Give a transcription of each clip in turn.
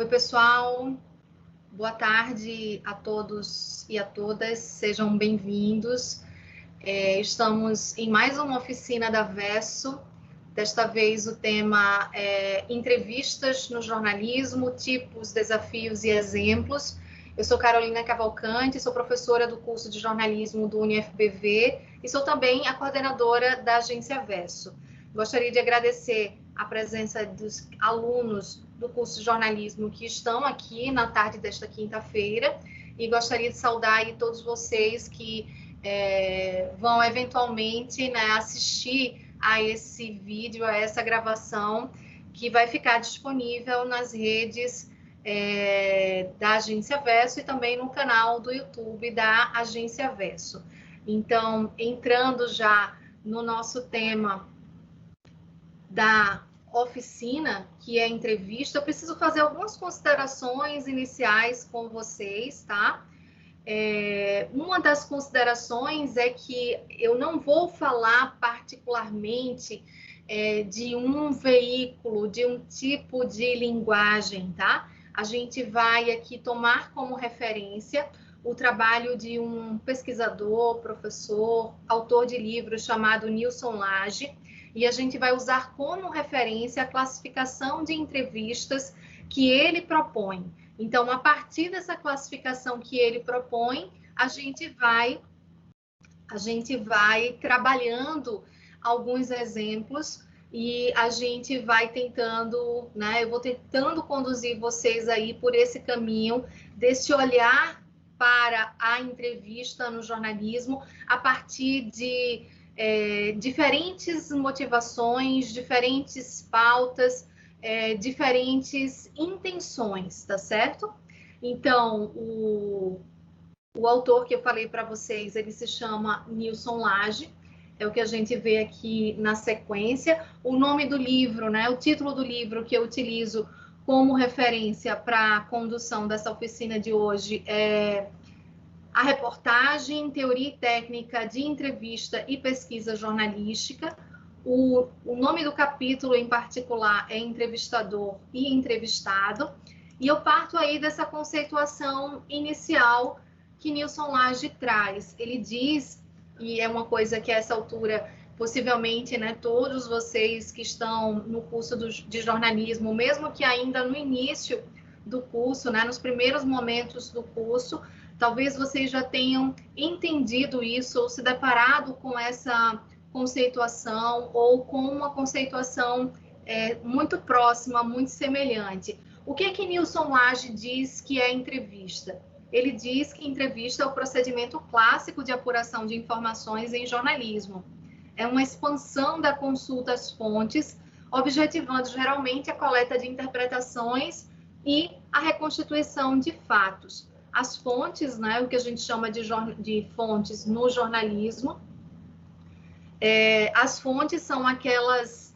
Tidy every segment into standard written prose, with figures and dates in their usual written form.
Oi, pessoal. Boa tarde a todos e a todas. Sejam bem-vindos. Estamos em mais uma oficina da Verso. Desta vez o tema é entrevistas no jornalismo, tipos, desafios e exemplos. Eu sou Carolina Cavalcante, sou professora do curso de jornalismo do UniFBV e sou também a coordenadora da agência Verso. Gostaria de agradecer a presença dos alunos do curso de jornalismo que estão aqui na tarde desta quinta-feira e gostaria de saudar aí todos vocês que vão eventualmente, né, assistir a esse vídeo, a essa gravação que vai ficar disponível nas redes da Agência Verso e também no canal do YouTube da Agência Verso. Então, entrando já no nosso tema da oficina, que é a entrevista, eu preciso fazer algumas considerações iniciais com vocês, tá? Uma das considerações é que eu não vou falar particularmente de um veículo, de um tipo de linguagem, tá? A gente vai aqui tomar como referência o trabalho de um pesquisador, professor, autor de livros chamado Nilson Lage, e a gente vai usar como referência a classificação de entrevistas que ele propõe. Então, a partir dessa classificação que ele propõe, a gente vai trabalhando alguns exemplos e a gente vai tentando, né? Eu vou tentando conduzir vocês aí por esse caminho desse olhar para a entrevista no jornalismo a partir de diferentes motivações, diferentes pautas, diferentes intenções, tá certo? Então, o autor que eu falei para vocês, ele se chama Nilson Lage, é o que a gente vê aqui na sequência. O nome do livro, né, o título do livro que eu utilizo como referência para a condução dessa oficina de hoje é A Reportagem, Teoria e Técnica de Entrevista e Pesquisa Jornalística. O nome do capítulo em particular é Entrevistador e Entrevistado. E eu parto aí dessa conceituação inicial que Nilson Lage traz. Ele diz, e é uma coisa que a essa altura, possivelmente, né, todos vocês que estão no curso de jornalismo, mesmo que ainda no início do curso, né, nos primeiros momentos do curso, talvez vocês já tenham entendido isso ou se deparado com essa conceituação ou com uma conceituação muito próxima, muito semelhante. O que é que Nilson Lage diz que é entrevista? Ele diz que entrevista é o procedimento clássico de apuração de informações em jornalismo. É uma expansão da consulta às fontes, objetivando geralmente a coleta de interpretações e a reconstituição de fatos. As fontes, né, o que a gente chama de fontes no jornalismo, as fontes são aquelas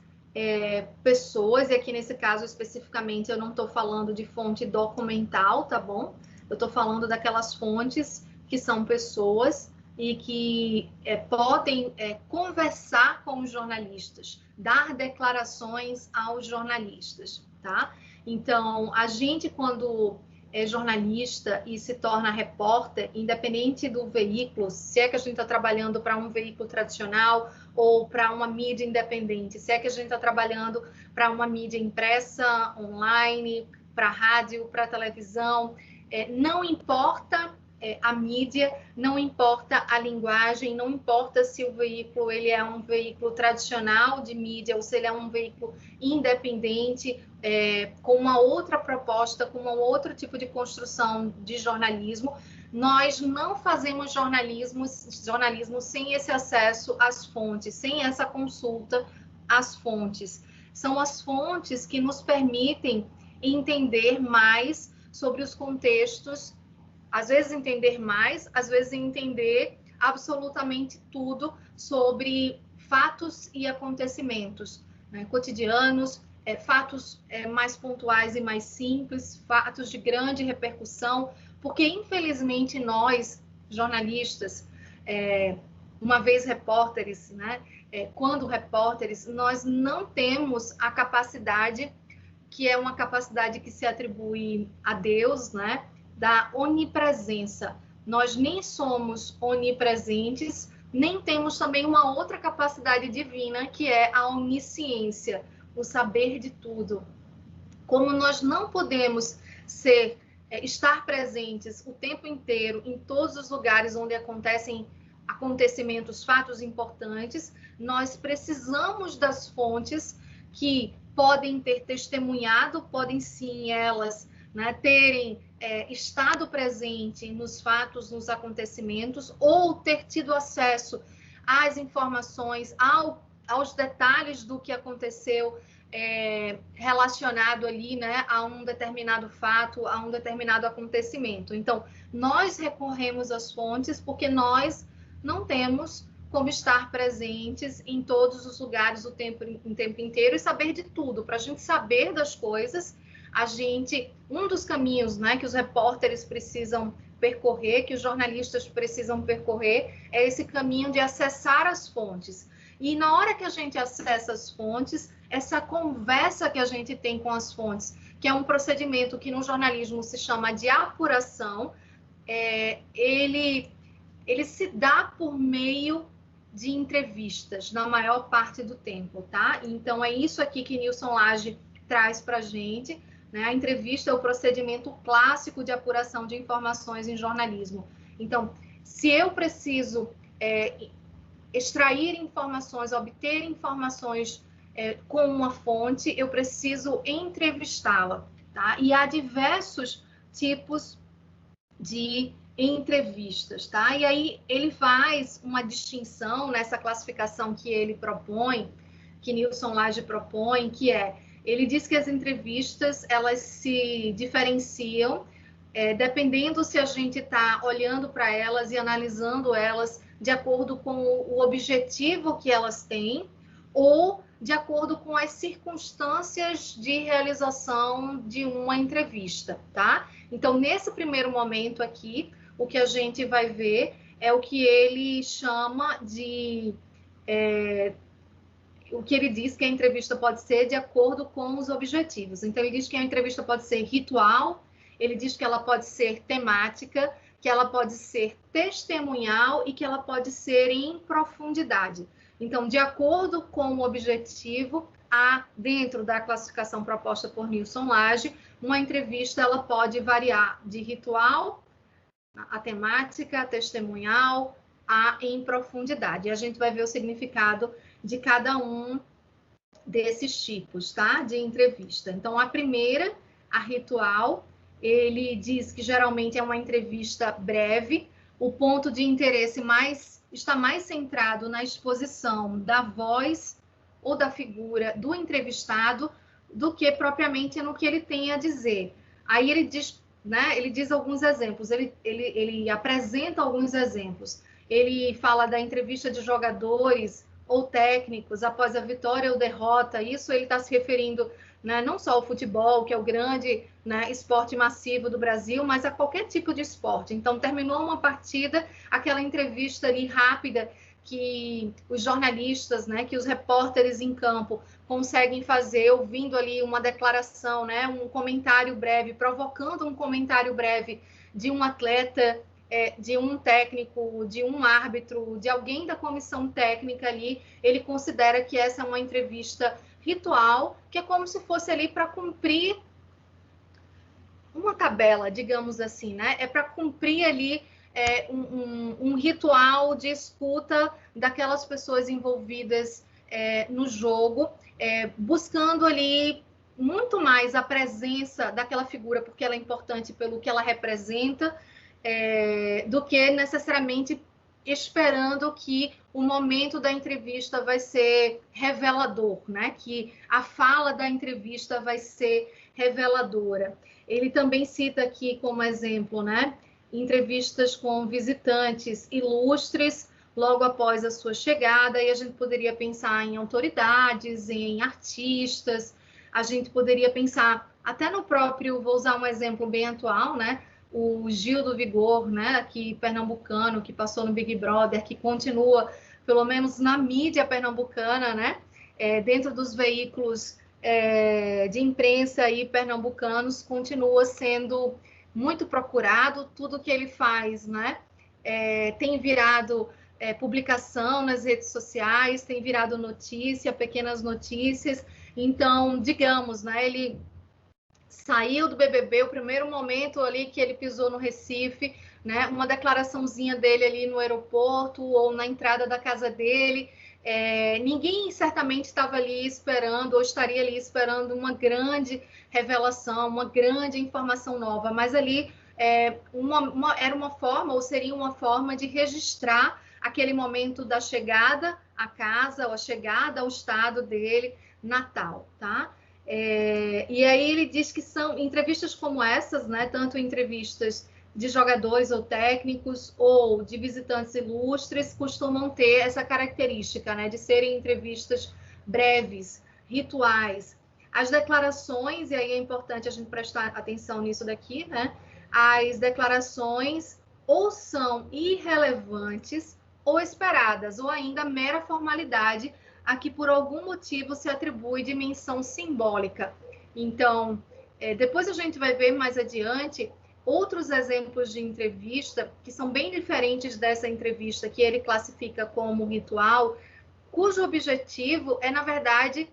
pessoas, e aqui nesse caso especificamente eu não estou falando de fonte documental, tá bom? Eu estou falando daquelas fontes que são pessoas e que podem conversar com os jornalistas, dar declarações aos jornalistas, tá? Então, a gente, quando é jornalista e se torna repórter, independente do veículo, se é que a gente está trabalhando para um veículo tradicional ou para uma mídia independente, se é que a gente está trabalhando para uma mídia impressa, online, para rádio, para televisão, não importa a mídia, não importa a linguagem, não importa se o veículo ele é um veículo tradicional de mídia ou se ele é um veículo independente, com uma outra proposta, com um outro tipo de construção de jornalismo, nós não fazemos jornalismo sem esse acesso às fontes, sem essa consulta às fontes. São as fontes que nos permitem entender mais sobre os contextos, às vezes entender mais, às vezes entender absolutamente tudo sobre fatos e acontecimentos, né, cotidianos, fatos mais pontuais e mais simples, fatos de grande repercussão, porque infelizmente nós, jornalistas, uma vez repórteres, né, quando repórteres, nós não temos a capacidade que é uma capacidade que se atribui a Deus, né? Da onipresença. Nós nem somos onipresentes, nem temos também uma outra capacidade divina, que é a onisciência, o saber de tudo. Como nós não podemos estar presentes o tempo inteiro em todos os lugares onde acontecem acontecimentos, fatos importantes, nós precisamos das fontes que podem ter testemunhado, podem sim elas, né, terem estado presente nos fatos, nos acontecimentos, ou ter tido acesso às informações, aos detalhes do que aconteceu relacionado ali, né, a um determinado fato, a um determinado acontecimento. Então, nós recorremos às fontes porque nós não temos como estar presentes em todos os lugares o tempo inteiro e saber de tudo. Para a gente saber das coisas, um dos caminhos, né, que os repórteres precisam percorrer, que os jornalistas precisam percorrer, é esse caminho de acessar as fontes. E na hora que a gente acessa as fontes, essa conversa que a gente tem com as fontes, que é um procedimento que no jornalismo se chama de apuração, ele se dá por meio de entrevistas, na maior parte do tempo, tá? Então, é isso aqui que Nilson Lage traz para a gente, né? A entrevista é o procedimento clássico de apuração de informações em jornalismo. Então, se eu preciso extrair informações, obter informações com uma fonte, eu preciso entrevistá-la, tá? E há diversos tipos de entrevistas, tá? E aí ele faz uma distinção nessa classificação que ele propõe, que Nilson Lage propõe, que ele diz que as entrevistas, elas se diferenciam dependendo se a gente está olhando para elas e analisando elas de acordo com o objetivo que elas têm ou de acordo com as circunstâncias de realização de uma entrevista, tá? Então, nesse primeiro momento aqui, o que a gente vai ver é o que ele chama de... o que ele diz que a entrevista pode ser de acordo com os objetivos. Então, ele diz que a entrevista pode ser ritual, ele diz que ela pode ser temática, que ela pode ser testemunhal e que ela pode ser em profundidade. Então, de acordo com o objetivo, dentro da classificação proposta por Nilson Lage, uma entrevista ela pode variar de ritual, a temática, a testemunhal, em profundidade. E a gente vai ver o significado de cada um desses tipos, tá? De entrevista. Então, a primeira, a ritual, ele diz que geralmente é uma entrevista breve, o ponto de interesse está mais centrado na exposição da voz ou da figura do entrevistado do que propriamente no que ele tem a dizer. Aí ele diz, né, ele diz alguns exemplos, ele apresenta alguns exemplos. Ele fala da entrevista de jogadores ou técnicos após a vitória ou derrota. Isso ele está se referindo, né, não só ao futebol, que é o grande, né, esporte massivo do Brasil, mas a qualquer tipo de esporte. Então, terminou uma partida, aquela entrevista ali rápida que os jornalistas, né, que os repórteres em campo conseguem fazer, ouvindo ali uma declaração, né, um comentário breve, provocando um comentário breve de um atleta, de um técnico, de um árbitro, de alguém da comissão técnica ali, ele considera que essa é uma entrevista ritual, que é como se fosse ali para cumprir uma tabela, digamos assim, né? É para cumprir ali um ritual de escuta daquelas pessoas envolvidas no jogo, buscando ali muito mais a presença daquela figura, porque ela é importante pelo que ela representa, do que necessariamente esperando que o momento da entrevista vai ser revelador, né? Que a fala da entrevista vai ser reveladora. Ele também cita aqui como exemplo, né, entrevistas com visitantes ilustres logo após a sua chegada, e a gente poderia pensar em autoridades, em artistas, a gente poderia pensar até no próprio, vou usar um exemplo bem atual, né, o Gil do Vigor, né, aqui pernambucano, que passou no Big Brother, que continua, pelo menos na mídia pernambucana, né, dentro dos veículos de imprensa aí pernambucanos continua sendo muito procurado. Tudo que ele faz, né, tem virado publicação nas redes sociais, tem virado notícia, pequenas notícias. Então, digamos, né, ele saiu do BBB, o primeiro momento ali que ele pisou no Recife, né, uma declaraçãozinha dele ali no aeroporto ou na entrada da casa dele, ninguém certamente estava ali esperando ou estaria ali esperando uma grande revelação, uma grande informação nova, mas ali era uma forma, ou seria uma forma de registrar aquele momento da chegada à casa, ou a chegada ao estado dele natal, tá? E aí ele diz que são entrevistas como essas, né, tanto entrevistas de jogadores ou técnicos ou de visitantes ilustres, costumam ter essa característica, né, de serem entrevistas breves, rituais. As declarações, e aí é importante a gente prestar atenção nisso daqui, né, as declarações ou são irrelevantes ou esperadas, ou ainda mera formalidade a que por algum motivo se atribui dimensão simbólica. Então, depois a gente vai ver mais adiante outros exemplos de entrevista que são bem diferentes dessa entrevista que ele classifica como ritual, cujo objetivo é, na verdade,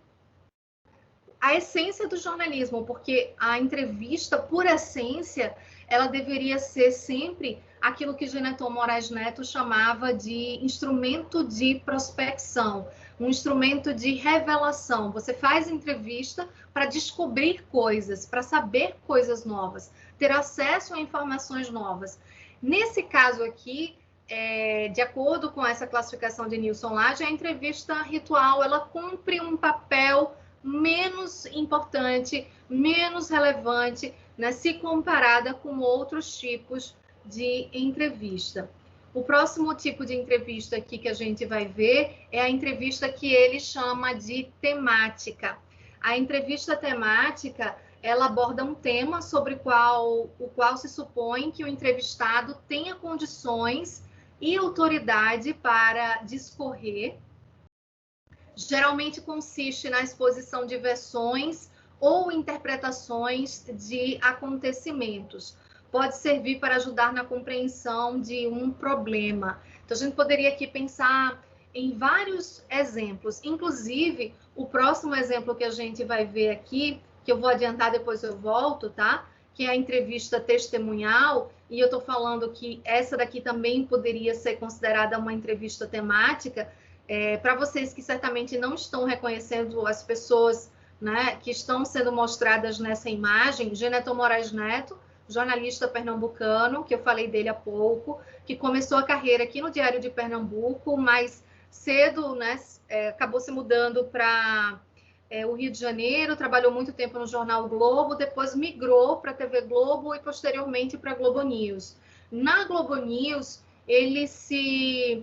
a essência do jornalismo, porque a entrevista, por essência, ela deveria ser sempre aquilo que Geneton Moraes Neto chamava de instrumento de prospecção, um instrumento de revelação. Você faz entrevista para descobrir coisas, para saber coisas novas, ter acesso a informações novas. Nesse caso aqui, de acordo com essa classificação de Nilson Lage, a entrevista ritual, ela cumpre um papel menos importante, menos relevante, né, se comparada com outros tipos de entrevista. O próximo tipo de entrevista aqui que a gente vai ver é a entrevista que ele chama de temática. A entrevista temática, ela aborda um tema sobre o qual se supõe que o entrevistado tenha condições e autoridade para discorrer. Geralmente consiste na exposição de versões ou interpretações de acontecimentos. Pode servir para ajudar na compreensão de um problema. Então, a gente poderia aqui pensar em vários exemplos, inclusive o próximo exemplo que a gente vai ver aqui, que eu vou adiantar, depois eu volto, tá? Que é a entrevista testemunhal, e eu estou falando que essa daqui também poderia ser considerada uma entrevista temática. Para vocês que certamente não estão reconhecendo as pessoas, né, que estão sendo mostradas nessa imagem, Geneton Moraes Neto, jornalista pernambucano, que eu falei dele há pouco, que começou a carreira aqui no Diário de Pernambuco, mas cedo, né, acabou se mudando para o Rio de Janeiro, trabalhou muito tempo no jornal o Globo, depois migrou para a TV Globo e posteriormente para a Globo News. Na Globo News, ele se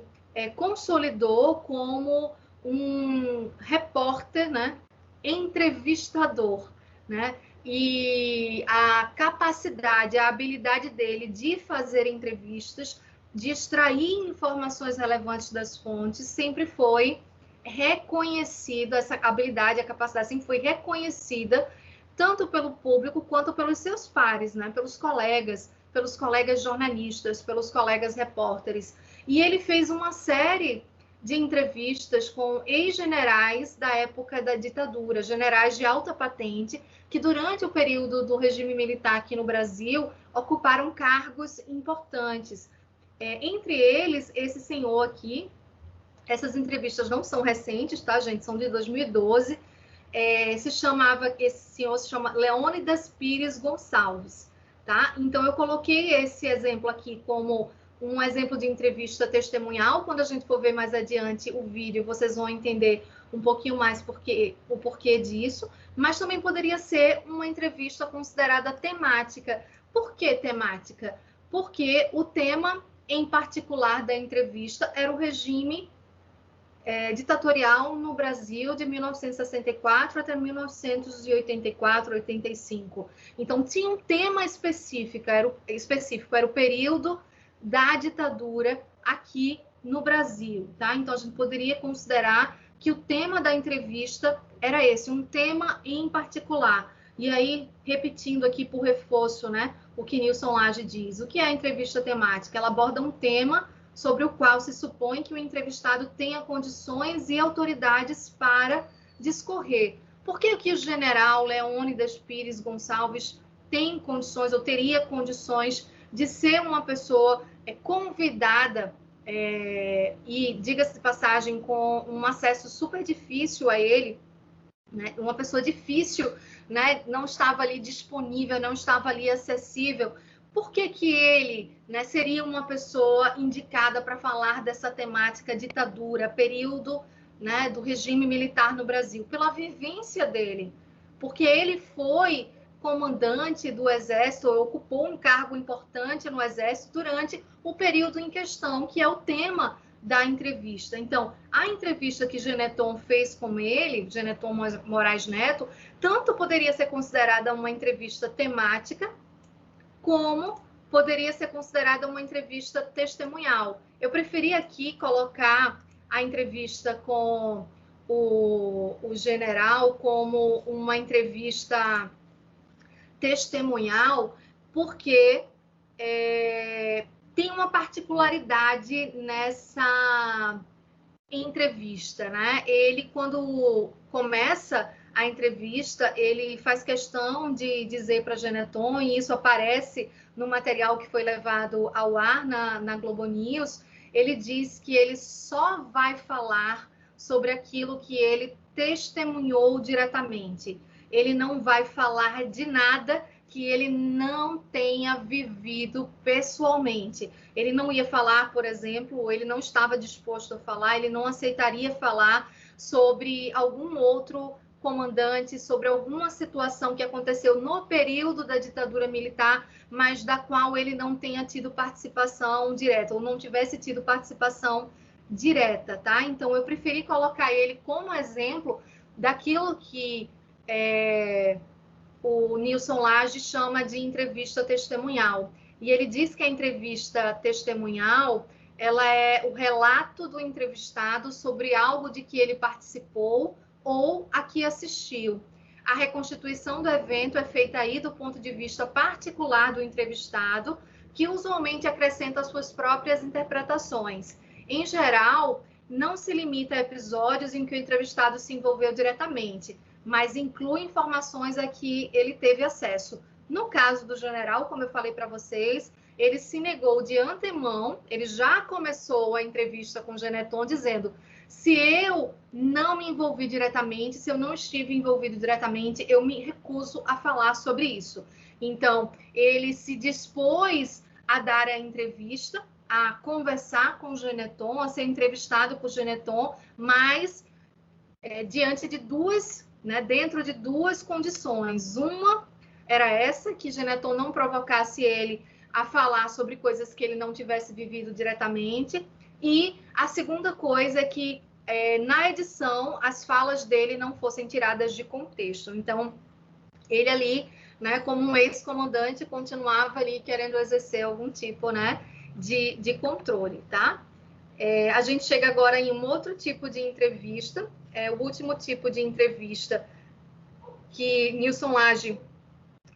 consolidou como um repórter, né, entrevistador, né? E a capacidade, a habilidade dele de fazer entrevistas, de extrair informações relevantes das fontes, sempre foi reconhecida, essa habilidade, a capacidade sempre foi reconhecida, tanto pelo público quanto pelos seus pares, né? Pelos colegas jornalistas, pelos colegas repórteres. E ele fez uma série de entrevistas com ex-generais da época da ditadura, generais de alta patente, que durante o período do regime militar aqui no Brasil ocuparam cargos importantes. Entre eles, esse senhor aqui, essas entrevistas não são recentes, tá, gente? São de 2012. Esse senhor se chama Leônidas Pires Gonçalves, tá? Então, eu coloquei esse exemplo aqui como um exemplo de entrevista testemunhal. Quando a gente for ver mais adiante o vídeo, vocês vão entender um pouquinho mais o porquê disso, mas também poderia ser uma entrevista considerada temática. Por que temática? Porque o tema em particular da entrevista era o regime ditatorial no Brasil de 1964 até 1984, 85. Então, tinha um tema específico, era o período da ditadura aqui no Brasil, tá? Então, a gente poderia considerar que o tema da entrevista era esse, um tema em particular. E aí, repetindo aqui por reforço, né, o que Nilson Lage diz. O que é a entrevista temática? Ela aborda um tema sobre o qual se supõe que o entrevistado tenha condições e autoridades para discorrer. Por que que o general Leônidas Pires Gonçalves tem condições, ou teria condições, de ser uma pessoa convidada, e, diga-se de passagem, com um acesso super difícil a ele, né? Uma pessoa difícil, né? Não estava ali disponível, não estava ali acessível. Por que que ele, né, seria uma pessoa indicada para falar dessa temática ditadura, período, né, do regime militar no Brasil? Pela vivência dele, porque ele foi comandante do Exército, ocupou um cargo importante no Exército durante o período em questão, que é o tema da entrevista. Então, a entrevista que Geneton fez com ele, Geneton Moraes Neto, tanto poderia ser considerada uma entrevista temática, como poderia ser considerada uma entrevista testemunhal. Eu preferi aqui colocar a entrevista com o general como uma entrevista testemunhal, porque tem uma particularidade nessa entrevista, né? Ele, quando começa a entrevista, ele faz questão de dizer para Geneton, e isso aparece no material que foi levado ao ar na Globo News, ele diz que ele só vai falar sobre aquilo que ele testemunhou diretamente. Ele não vai falar de nada que ele não tenha vivido pessoalmente. Ele não ia falar, por exemplo, ou ele não estava disposto a falar, ele não aceitaria falar sobre algum outro comandante, sobre alguma situação que aconteceu no período da ditadura militar, mas da qual ele não tenha tido participação direta, ou não tivesse tido participação direta, tá? Então, eu preferi colocar ele como exemplo daquilo que o Nilson Lage chama de entrevista testemunhal. E ele diz que a entrevista testemunhal, ela é o relato do entrevistado sobre algo de que ele participou ou a que assistiu. A reconstituição do evento é feita aí do ponto de vista particular do entrevistado, que usualmente acrescenta suas próprias interpretações. Em geral, não se limita a episódios em que o entrevistado se envolveu diretamente, mas inclui informações a que ele teve acesso. No caso do general, como eu falei para vocês, ele se negou de antemão, ele já começou a entrevista com o Geneton dizendo: se eu não me envolvi diretamente, se eu não estive envolvido diretamente, eu me recuso a falar sobre isso. Então, ele se dispôs a dar a entrevista, a conversar com o Geneton, a ser entrevistado por Geneton, mas diante de duas, né, dentro de duas condições. Uma era essa, que Geneton não provocasse ele a falar sobre coisas que ele não tivesse vivido diretamente, e a segunda coisa é que na edição as falas dele não fossem tiradas de contexto. Então, ele ali, né, como um ex-comandante, continuava ali querendo exercer algum tipo, né, de controle, tá? A gente chega agora em um outro tipo de entrevista, o último tipo de entrevista que Nilson Lage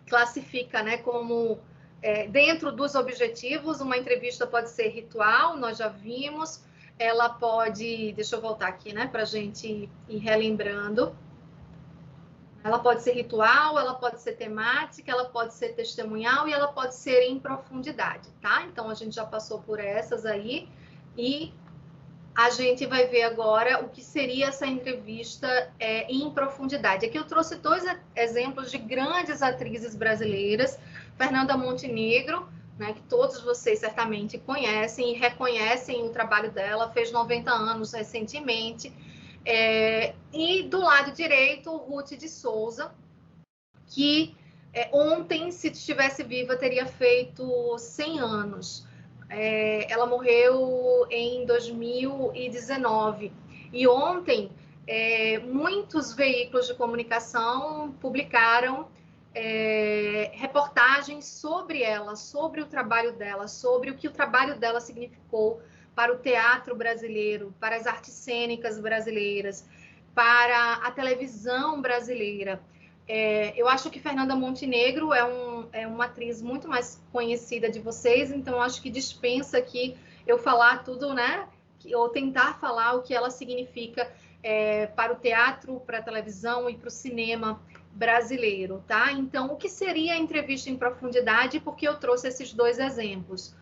classifica, né, como dentro dos objetivos. Uma entrevista pode ser ritual, nós já vimos, ela pode, deixa eu voltar aqui, né, para a gente ir relembrando. Ela pode ser ritual, ela pode ser temática, ela pode ser testemunhal e ela pode ser em profundidade, tá? Então, a gente já passou por essas aí e a gente vai ver agora o que seria essa entrevista em profundidade. Aqui eu trouxe dois exemplos de grandes atrizes brasileiras. Fernanda Montenegro, né, que todos vocês certamente conhecem e reconhecem o trabalho dela, fez 90 anos recentemente. E do lado direito, Ruth de Souza, que ontem, se estivesse viva, teria feito 100 anos. Ela morreu em 2019. E ontem, muitos veículos de comunicação publicaram reportagens sobre ela, sobre o trabalho dela, sobre o que o trabalho dela significou para o teatro brasileiro, para as artes cênicas brasileiras, para a televisão brasileira. Eu acho que Fernanda Montenegro é uma atriz muito mais conhecida de vocês, então acho que dispensa aqui eu falar tudo, né? Ou tentar falar o que ela significa para o teatro, para a televisão e para o cinema brasileiro, tá? Então, o que seria a entrevista em profundidade? Porque eu trouxe esses dois exemplos.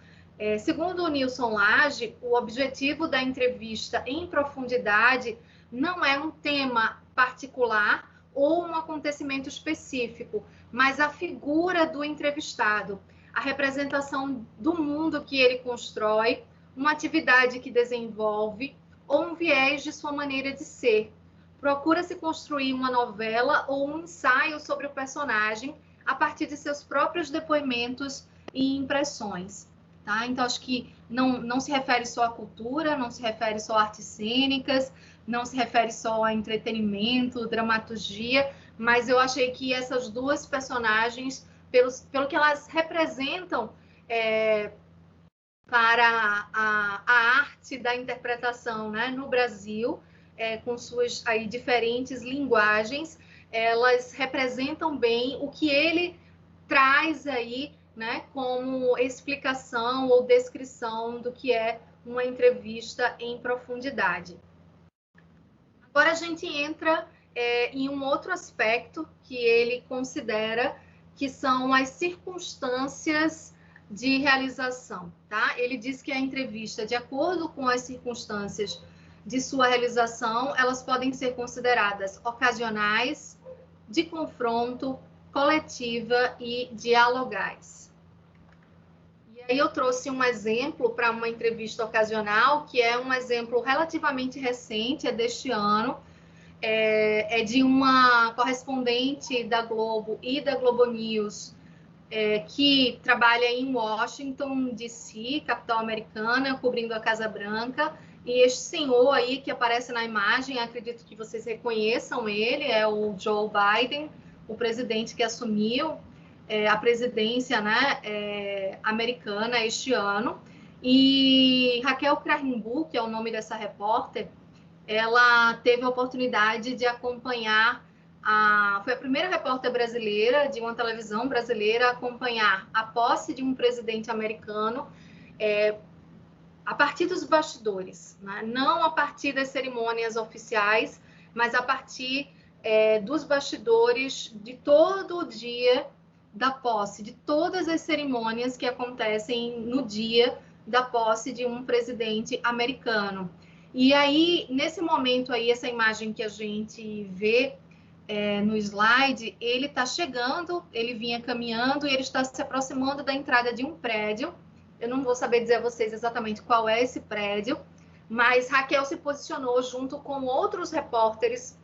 Segundo o Nilson Lage, o objetivo da entrevista em profundidade não é um tema particular ou um acontecimento específico, mas a figura do entrevistado, a representação do mundo que ele constrói, uma atividade que desenvolve ou um viés de sua maneira de ser. Procura-se construir uma novela ou um ensaio sobre o personagem a partir de seus próprios depoimentos e impressões. Tá? Então, acho que não se refere só à cultura, não se refere só a artes cênicas, não se refere só a entretenimento, dramaturgia, mas eu achei que essas duas personagens, pelo que elas representam para a arte da interpretação, né, no Brasil, com suas aí diferentes linguagens, elas representam bem o que ele traz aí, né, como explicação ou descrição do que é uma entrevista em profundidade. Agora a gente entra em um outro aspecto que ele considera que são as circunstâncias de realização, tá? Ele diz que a entrevista, de acordo com as circunstâncias de sua realização, elas podem ser consideradas ocasionais, de confronto, coletiva e dialogais. E aí eu trouxe um exemplo para uma entrevista ocasional, que é um exemplo relativamente recente, é deste ano, é de uma correspondente da Globo e da Globo News, que trabalha em Washington, D.C., capital americana, cobrindo a Casa Branca. E este senhor aí que aparece na imagem, acredito que vocês reconheçam ele, é o Joe Biden, o presidente que assumiu a presidência, né, americana este ano. E Raquel Crahenbull, que é o nome dessa repórter, ela teve a oportunidade de acompanhar foi a primeira repórter brasileira de uma televisão brasileira a acompanhar a posse de um presidente americano a partir dos bastidores, né? Não a partir das cerimônias oficiais, mas a partir dos bastidores de todo o dia da posse, de todas as cerimônias que acontecem no dia da posse de um presidente americano. E aí, nesse momento aí, essa imagem que a gente vê no slide, ele está chegando, ele vinha caminhando e ele está se aproximando da entrada de um prédio. Eu não vou saber dizer a vocês exatamente qual é esse prédio, mas Raquel se posicionou junto com outros repórteres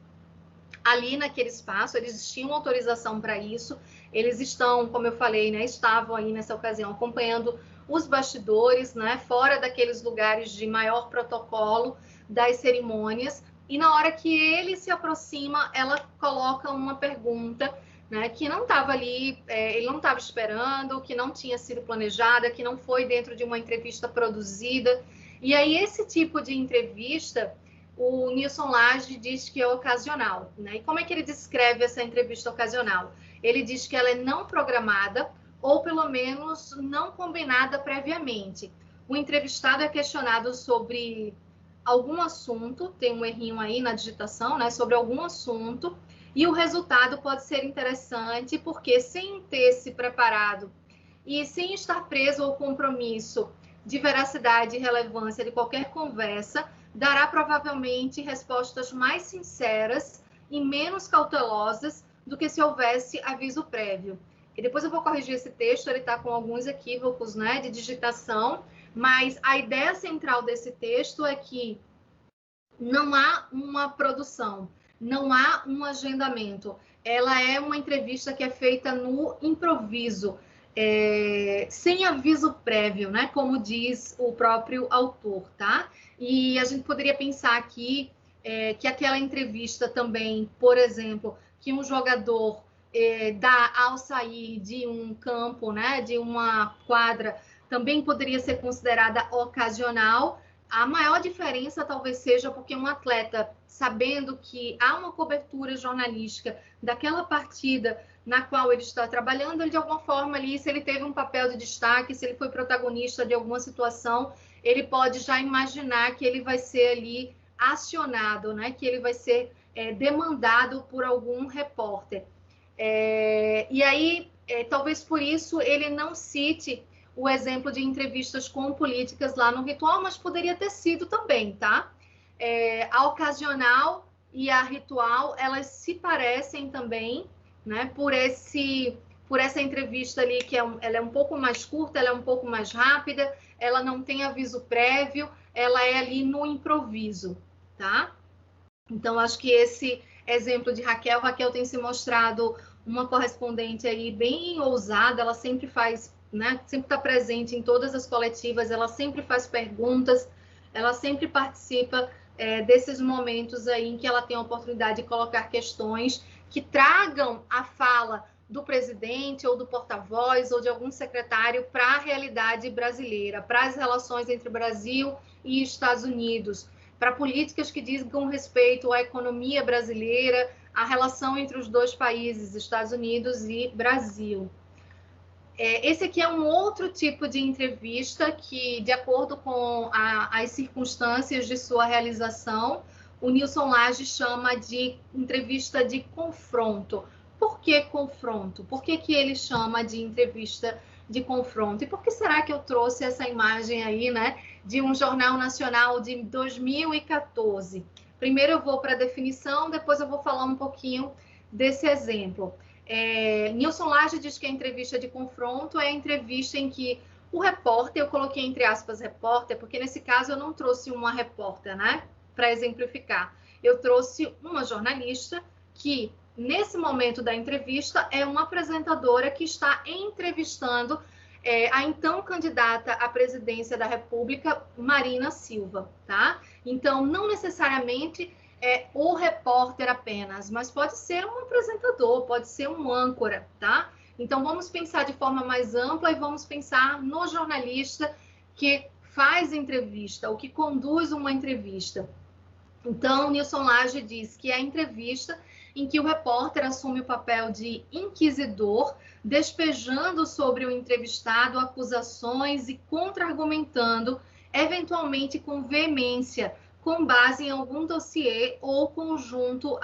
ali naquele espaço, eles tinham autorização para isso, eles estão, como eu falei, né, estavam aí nessa ocasião acompanhando os bastidores, né, fora daqueles lugares de maior protocolo das cerimônias, e na hora que ele se aproxima, ela coloca uma pergunta, né, que não estava ali, ele não estava esperando, que não tinha sido planejada, que não foi dentro de uma entrevista produzida. E aí esse tipo de entrevista, o Nilson Lage diz que é ocasional, né? E como é que ele descreve essa entrevista ocasional? Ele diz que ela é não programada ou pelo menos não combinada previamente. O entrevistado é questionado sobre algum assunto, tem um errinho aí na digitação, né, sobre algum assunto, e o resultado pode ser interessante, porque sem ter se preparado e sem estar preso ao compromisso de veracidade e relevância de qualquer conversa, dará provavelmente respostas mais sinceras e menos cautelosas do que se houvesse aviso prévio. E depois eu vou corrigir esse texto, ele está com alguns equívocos, né, de digitação, mas a ideia central desse texto é que não há uma produção, não há um agendamento. Ela é uma entrevista que é feita no improviso, sem aviso prévio, né? Como diz o próprio autor, tá? E a gente poderia pensar aqui que aquela entrevista também, por exemplo, que um jogador dá ao sair de um campo, né? De uma quadra, também poderia ser considerada ocasional, A maior diferença talvez seja porque um atleta, sabendo que há uma cobertura jornalística daquela partida na qual ele está trabalhando, ele de alguma forma ali, se ele teve um papel de destaque, se ele foi protagonista de alguma situação, ele pode já imaginar que ele vai ser ali acionado, né? Que ele vai ser demandado por algum repórter. E aí, talvez por isso ele não cite o exemplo de entrevistas com políticas lá no Ritual, mas poderia ter sido também, tá? A ocasional e a Ritual, elas se parecem também, né? Por essa entrevista ali, que ela é um pouco mais curta, ela é um pouco mais rápida, ela não tem aviso prévio, ela é ali no improviso, tá? Então, acho que esse exemplo de Raquel tem se mostrado uma correspondente aí bem ousada, ela sempre faz, né, sempre está presente em todas as coletivas, ela sempre faz perguntas, ela sempre participa desses momentos aí em que ela tem a oportunidade de colocar questões que tragam a fala do presidente ou do porta-voz ou de algum secretário para a realidade brasileira, para as relações entre Brasil e Estados Unidos, para políticas que digam respeito à economia brasileira, à relação entre os dois países, Estados Unidos e Brasil. Esse aqui é um outro tipo de entrevista que, de acordo com as circunstâncias de sua realização, o Nilson Lage chama de entrevista de confronto. Por que confronto? Por que ele chama de entrevista de confronto? E por que será que eu trouxe essa imagem aí, né, de um jornal nacional de 2014? Primeiro eu vou para a definição, depois eu vou falar um pouquinho desse exemplo. Nilson Lage diz que a entrevista de confronto é a entrevista em que o repórter, eu coloquei entre aspas repórter, porque nesse caso eu não trouxe uma repórter, né, para exemplificar. Eu trouxe uma jornalista que, nesse momento da entrevista, é uma apresentadora que está entrevistando a então candidata à presidência da República, Marina Silva, tá? Então, não necessariamente o repórter apenas, mas pode ser um apresentador, pode ser um âncora, tá? Então, vamos pensar de forma mais ampla e vamos pensar no jornalista que faz entrevista, o que conduz uma entrevista. Então, Nilson Lage diz que é a entrevista em que o repórter assume o papel de inquisidor, despejando sobre o entrevistado acusações e contra-argumentando, eventualmente com veemência, com base em algum dossiê ou conjunto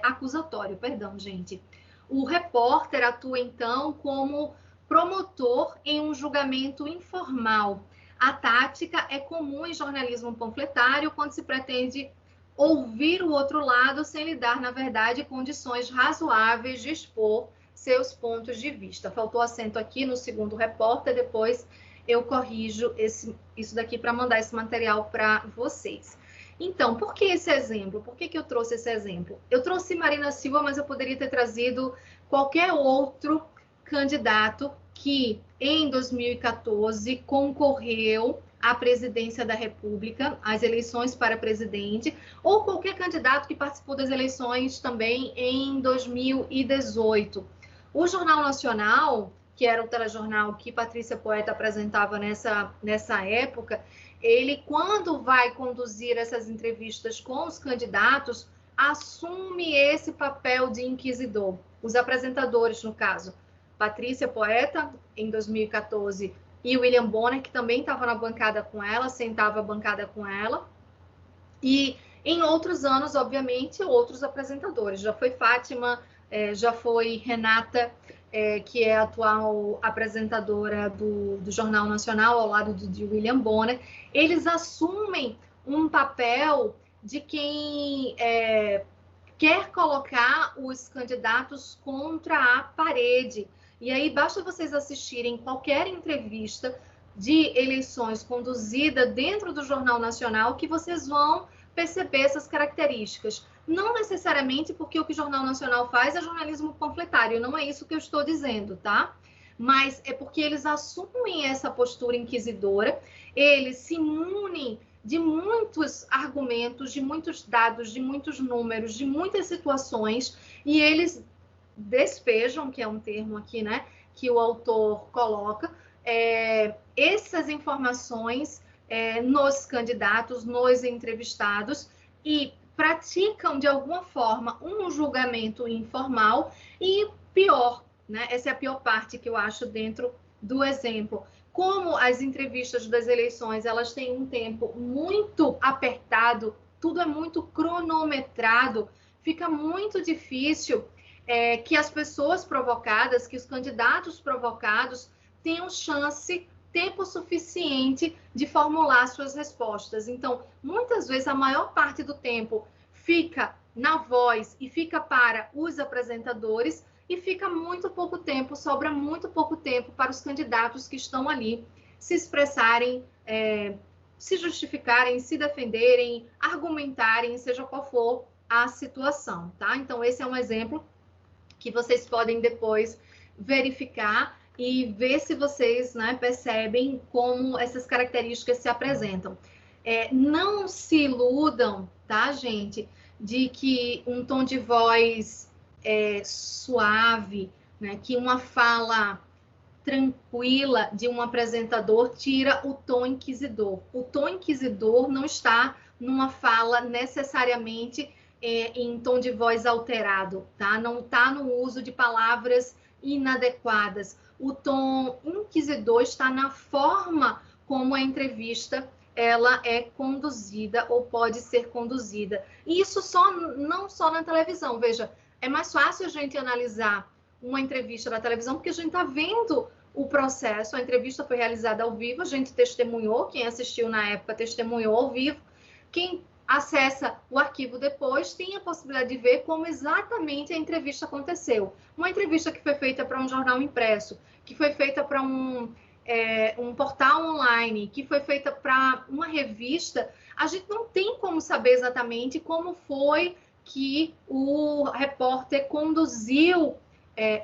acusatório. Perdão, gente. O repórter atua, então, como promotor em um julgamento informal. A tática é comum em jornalismo panfletário, quando se pretende ouvir o outro lado sem lhe dar, na verdade, condições razoáveis de expor seus pontos de vista. Faltou acento aqui no segundo repórter, depois eu corrijo isso daqui para mandar esse material para vocês. Então, por que esse exemplo? Por que eu trouxe esse exemplo? Eu trouxe Marina Silva, mas eu poderia ter trazido qualquer outro candidato que, em 2014, concorreu à presidência da República, às eleições para presidente, ou qualquer candidato que participou das eleições também em 2018. O Jornal Nacional, que era o telejornal que Patrícia Poeta apresentava nessa época, ele, quando vai conduzir essas entrevistas com os candidatos, assume esse papel de inquisidor. Os apresentadores, no caso, Patrícia Poeta, em 2014, e William Bonner, que também estava na bancada com ela, sentava a bancada com ela. E em outros anos, obviamente, outros apresentadores. Já foi Fátima, já foi Renata, que é a atual apresentadora do Jornal Nacional, ao lado de William Bonner. Eles assumem um papel de quem quer colocar os candidatos contra a parede. E aí basta vocês assistirem qualquer entrevista de eleições conduzida dentro do Jornal Nacional que vocês vão perceber essas características. Não necessariamente porque o que o Jornal Nacional faz é jornalismo panfletário, não é isso que eu estou dizendo, tá? Mas é porque eles assumem essa postura inquisidora, eles se munem de muitos argumentos, de muitos dados, de muitos números, de muitas situações, e eles despejam, que é um termo aqui, né, que o autor coloca, essas informações nos candidatos, nos entrevistados, e praticam, de alguma forma, um julgamento informal. E pior, né? Essa é a pior parte que eu acho dentro do exemplo. Como as entrevistas das eleições, elas têm um tempo muito apertado, tudo é muito cronometrado, fica muito difícil que as pessoas provocadas, que os candidatos provocados tenham chance, tempo suficiente de formular suas respostas. Então, muitas vezes, a maior parte do tempo fica na voz e fica para os apresentadores, e fica muito pouco tempo, sobra muito pouco tempo para os candidatos que estão ali se expressarem, se justificarem, se defenderem, argumentarem, seja qual for a situação, tá? Então, esse é um exemplo que vocês podem depois verificar e ver se vocês, né, percebem como essas características se apresentam. Não se iludam, tá, gente, de que um tom de voz suave, né, que uma fala tranquila de um apresentador tira o tom inquisidor. O tom inquisidor não está numa fala necessariamente em tom de voz alterado, tá? Não está no uso de palavras inadequadas. O tom inquisidor está na forma como a entrevista ela é conduzida ou pode ser conduzida. E isso não só na televisão. Veja, é mais fácil a gente analisar uma entrevista na televisão porque a gente está vendo o processo. A entrevista foi realizada ao vivo, a gente testemunhou, quem assistiu na época testemunhou ao vivo. Quem acessa o arquivo depois tem a possibilidade de ver como exatamente a entrevista aconteceu. Uma entrevista que foi feita para um jornal impresso, que foi feita para um portal online, que foi feita para uma revista, a gente não tem como saber exatamente como foi que o repórter conduziu,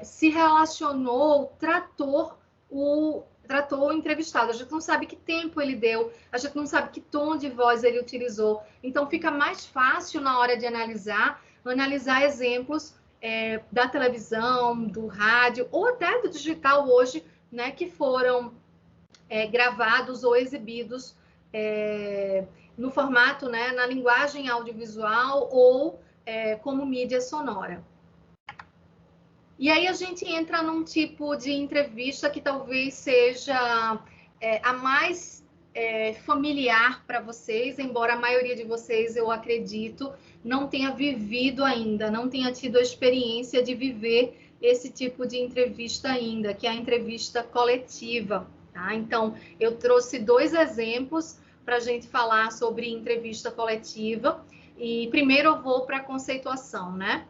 se relacionou, tratou o entrevistado. A gente não sabe que tempo ele deu, a gente não sabe que tom de voz ele utilizou. Então, fica mais fácil na hora de analisar exemplos da televisão, do rádio, ou até do digital hoje, né, que foram gravados ou exibidos no formato, né, na linguagem audiovisual ou como mídia sonora. E aí a gente entra num tipo de entrevista que talvez seja a mais familiar para vocês, embora a maioria de vocês, eu acredito, não tenha vivido ainda, não tenha tido a experiência de viver esse tipo de entrevista ainda, que é a entrevista coletiva, tá? Então, eu trouxe 2 exemplos para a gente falar sobre entrevista coletiva. E primeiro eu vou para a conceituação, né?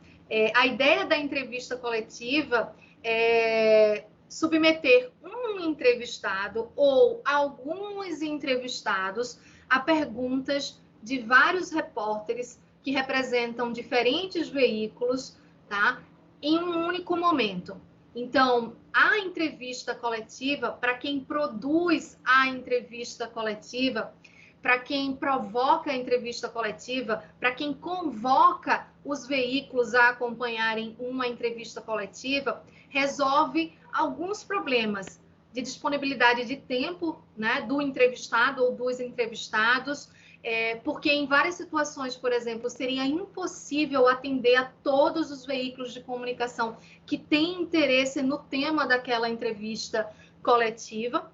A ideia da entrevista coletiva é submeter um entrevistado ou alguns entrevistados a perguntas de vários repórteres que representam diferentes veículos, tá? Em um único momento. Então, a entrevista coletiva, para quem produz a entrevista coletiva, para quem provoca a entrevista coletiva, para quem convoca os veículos a acompanharem uma entrevista coletiva, resolve alguns problemas de disponibilidade de tempo, né, do entrevistado ou dos entrevistados, porque em várias situações, por exemplo, seria impossível atender a todos os veículos de comunicação que têm interesse no tema daquela entrevista coletiva.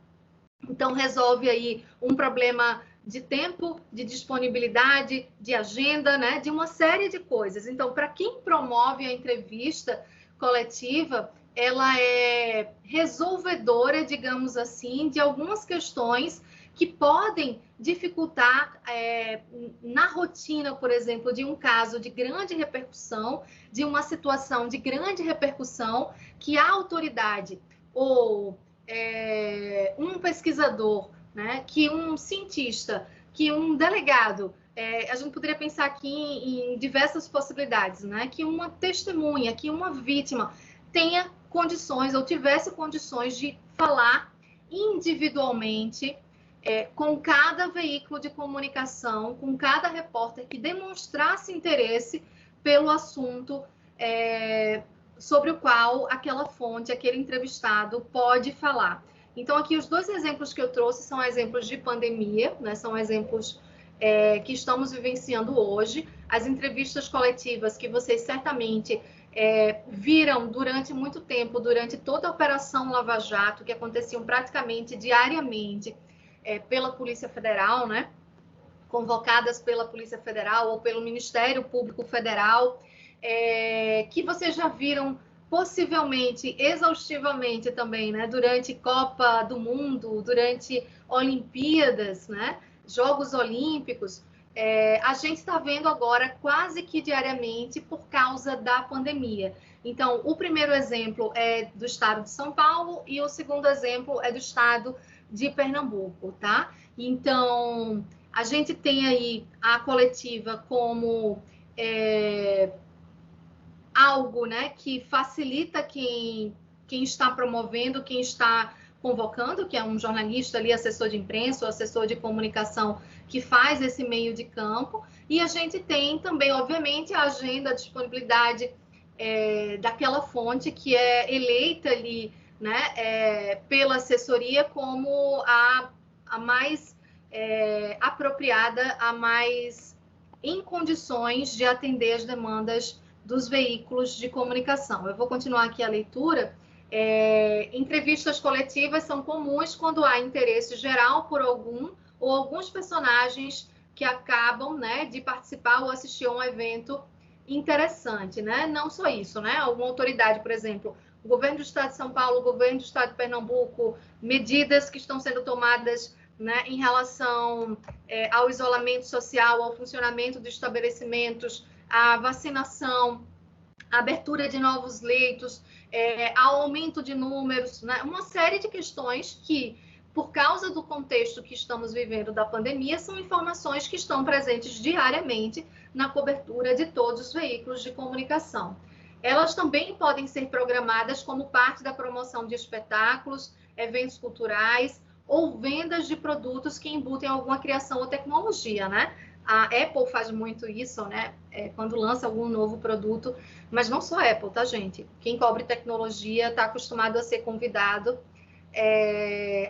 Então, resolve aí um problema de tempo, de disponibilidade, de agenda, né? De uma série de coisas. Então, para quem promove a entrevista coletiva, ela é resolvedora, digamos assim, de algumas questões que podem dificultar na rotina, por exemplo, de um caso de grande repercussão, de uma situação de grande repercussão, que a autoridade ou um pesquisador, né, que um cientista, que um delegado, a gente poderia pensar aqui em diversas possibilidades, né, que uma testemunha, que uma vítima tenha condições ou tivesse condições de falar individualmente com cada veículo de comunicação, com cada repórter que demonstrasse interesse pelo assunto sobre o qual aquela fonte, aquele entrevistado pode falar. Então, aqui os dois exemplos que eu trouxe são exemplos de pandemia, né? São exemplos que estamos vivenciando hoje. As entrevistas coletivas que vocês certamente viram durante muito tempo, durante toda a Operação Lava Jato, que aconteciam praticamente diariamente pela Polícia Federal, né? Convocadas pela Polícia Federal ou pelo Ministério Público Federal, que vocês já viram possivelmente, exaustivamente também, né? Durante Copa do Mundo, durante Olimpíadas, né? Jogos Olímpicos, a gente está vendo agora quase que diariamente por causa da pandemia. Então, o primeiro exemplo é do estado de São Paulo e o segundo exemplo é do estado de Pernambuco, tá? Então, a gente tem aí a coletiva como algo, né, que facilita quem está promovendo, quem está convocando, que é um jornalista ali, assessor de imprensa ou assessor de comunicação, que faz esse meio de campo. E a gente tem também, obviamente, a agenda, a disponibilidade daquela fonte que é eleita ali, né, pela assessoria como a mais apropriada, a mais em condições de atender as demandas dos veículos de comunicação. Eu vou continuar aqui a leitura. Entrevistas coletivas são comuns quando há interesse geral por algum ou alguns personagens que acabam, né, de participar ou assistir a um evento interessante, né? Não só isso, né? Alguma autoridade, por exemplo, o governo do estado de São Paulo, o governo do estado de Pernambuco, medidas que estão sendo tomadas, né, em relação ao isolamento social, ao funcionamento dos estabelecimentos, à vacinação, a abertura de novos leitos, ao aumento de números, né? Uma série de questões que, por causa do contexto que estamos vivendo da pandemia, são informações que estão presentes diariamente na cobertura de todos os veículos de comunicação. Elas também podem ser programadas como parte da promoção de espetáculos, eventos culturais ou vendas de produtos que embutem alguma criação ou tecnologia, né? A Apple faz muito isso, né? Quando lança algum novo produto, mas não só a Apple, tá, gente? Quem cobre tecnologia está acostumado a ser convidado